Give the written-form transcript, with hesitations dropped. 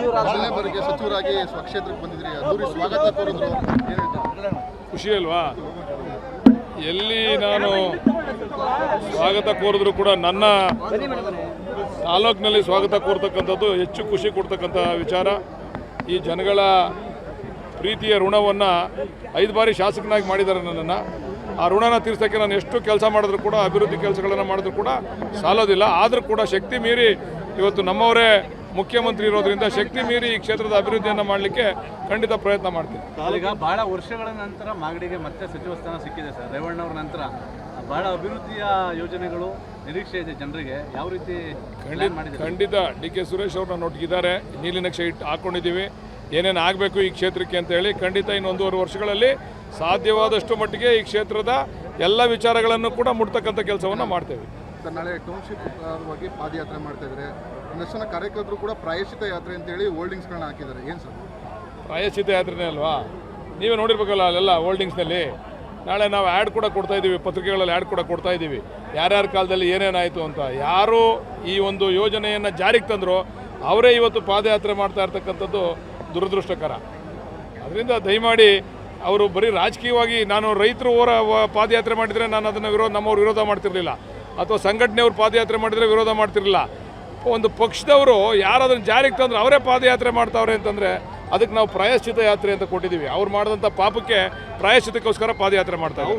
ಸಚಿವರಾಗಿ ಸ್ವಕ್ಷೇತ್ರಕ್ಕೆ ಬಂದಿದ್ರಿ, ಅದ್ದೂರಿ ಸ್ವಾಗತ ಕೋರಿದ್ರು, ಏನು ಹೇಳ್ತಾರೆ? ಖುಷಿ ಅಲ್ವಾ? ಎಲ್ಲಿ ನಾನು ಸ್ವಾಗತ ಕೋರಿದ್ರು ಕೂಡ ನನ್ನ ತಾಲೂಕಿನಲ್ಲಿ ಸ್ವಾಗತ ಕೋರ್ತಕ್ಕಂಥದ್ದು ಹೆಚ್ಚು ಖುಷಿ ಕೊಡ್ತಕ್ಕಂಥ ವಿಚಾರ. ಈ ಜನಗಳ ಪ್ರೀತಿಯ ಋಣವನ್ನು 5 ಬಾರಿ ಶಾಸಕನಾಗಿ ಮಾಡಿದ್ದಾರೆ ನನ್ನನ್ನು. ಆ ಋಣನ ತೀರ್ಸೋಕ್ಕೆ ನಾನು ಎಷ್ಟು ಕೆಲಸ ಮಾಡಿದ್ರು ಕೂಡ, ಅಭಿವೃದ್ಧಿ ಕೆಲಸಗಳನ್ನು ಮಾಡಿದ್ರು ಕೂಡ ಸಾಲೋದಿಲ್ಲ. ಆದರೂ ಕೂಡ ಶಕ್ತಿ ಮೀರಿ ಇವತ್ತು ನಮ್ಮವರೇ ಮುಖ್ಯಮಂತ್ರಿ ಇರೋದ್ರಿಂದ ಶಕ್ತಿ ಮೀರಿ ಈ ಕ್ಷೇತ್ರದ ಅಭಿವೃದ್ಧಿಯನ್ನು ಮಾಡಲಿಕ್ಕೆ ಖಂಡಿತ ಪ್ರಯತ್ನ ಮಾಡ್ತೀನಿ. ಈಗ ಬಹಳ ವರ್ಷಗಳ ನಂತರ ಮಾಗಡಿಗೆ ಮತ್ತೆ ಸಚಿವ ಸ್ಥಾನ ಸಿಕ್ಕಿದೆ ಸರ್. ರೇವಣ್ಣವ್ರ ನಂತರ ಬಹಳ ಅಭಿವೃದ್ಧಿಯ ಯೋಜನೆಗಳು ನಿರೀಕ್ಷೆ ಇದೆ ಜನರಿಗೆ. ಯಾವ ರೀತಿ ಖಂಡಿತ ಡಿ ಕೆ ಸುರೇಶ್ ಅವ್ರನ್ನ ಒಟ್ಟಿಗಿದ್ದಾರೆ, ನೀಲಿ ನಕ್ಷೆ ಹಾಕ್ಕೊಂಡಿದ್ದೀವಿ ಏನೇನು ಆಗಬೇಕು ಈ ಕ್ಷೇತ್ರಕ್ಕೆ ಅಂತ ಹೇಳಿ. ಖಂಡಿತ ಇನ್ನು 1.5 ವರ್ಷಗಳಲ್ಲಿ ಸಾಧ್ಯವಾದಷ್ಟು ಮಟ್ಟಿಗೆ ಈ ಕ್ಷೇತ್ರದ ಎಲ್ಲ ವಿಚಾರಗಳನ್ನು ಕೂಡ ಮುಟ್ತಕ್ಕಂಥ ಕೆಲಸವನ್ನು ಮಾಡ್ತೇವೆ. ಸರ್, ನಾಳೆ ಟೌನ್ಶಿಪ್ ಬಗ್ಗೆ ಪಾದಯಾತ್ರೆ ಮಾಡ್ತಾ ಇದ್ದಾರೆ. ಒಂದಷ್ಟು ಜನ ಕಾರ್ಯಕರ್ತರು ಕೂಡ ಪ್ರಾಯಶ್ಚಿತ ಯಾತ್ರೆ ಅಂತೇಳಿ ಹೋಲ್ಡಿಂಗ್ಸ್ಗಳನ್ನ ಹಾಕಿದ್ದಾರೆ. ಏನು ಸರ್? ಪ್ರಾಯಶ್ಚಿತ ಯಾತ್ರೆನೇ ಅಲ್ವಾ? ನೀವೇ ನೋಡಿರ್ಬೇಕಲ್ಲ ಅಲ್ಲೆಲ್ಲ ಹೋಲ್ಡಿಂಗ್ಸ್ನಲ್ಲಿ. ನಾಳೆ ನಾವು ಆ್ಯಡ್ ಕೂಡ ಕೊಡ್ತಾ ಇದ್ದೀವಿ, ಪತ್ರಿಕೆಗಳಲ್ಲಿ ಆ್ಯಡ್ ಕೂಡ ಕೊಡ್ತಾ ಇದ್ದೀವಿ, ಯಾರ್ಯಾರ ಕಾಲದಲ್ಲಿ ಏನೇನಾಯಿತು ಅಂತ. ಯಾರು ಈ ಒಂದು ಯೋಜನೆಯನ್ನು ಜಾರಿಗೆ ತಂದರೂ ಅವರೇ ಇವತ್ತು ಪಾದಯಾತ್ರೆ ಮಾಡ್ತಾ ಇರ್ತಕ್ಕಂಥದ್ದು ದುರದೃಷ್ಟಕರ. ಅದರಿಂದ ದಯಮಾಡಿ ಅವರು ಬರೀ ರಾಜಕೀಯವಾಗಿ, ನಾನು ರೈತರು ಪಾದಯಾತ್ರೆ ಮಾಡಿದರೆ ನಾನು ಅದನ್ನು ನಮ್ಮವ್ರು ವಿರೋಧ ಮಾಡ್ತಿರಲಿಲ್ಲ, ಅಥವಾ ಸಂಘಟನೆಯವ್ರು ಪಾದಯಾತ್ರೆ ಮಾಡಿದರೆ ವಿರೋಧ ಮಾಡ್ತಿರಲಿಲ್ಲ. ಒಂದು ಪಕ್ಷದವರು ಯಾರಾದ್ರೂ ಜಾರಿಗೆ ತಂದ್ರೆ ಅವರೇ ಪಾದಯಾತ್ರೆ ಮಾಡ್ತಾವ್ರೆ ಅಂತಂದರೆ ಅದಕ್ಕೆ ನಾವು ಪ್ರಾಯಶ್ಚಿತ ಯಾತ್ರೆ ಅಂತ ಕೊಟ್ಟಿದ್ದೀವಿ. ಅವ್ರು ಮಾಡಿದಂಥ ಪಾಪಕ್ಕೆ ಪ್ರಾಯಶ್ಚಿತಕ್ಕೋಸ್ಕರ ಪಾದಯಾತ್ರೆ ಮಾಡ್ತಾವೆ.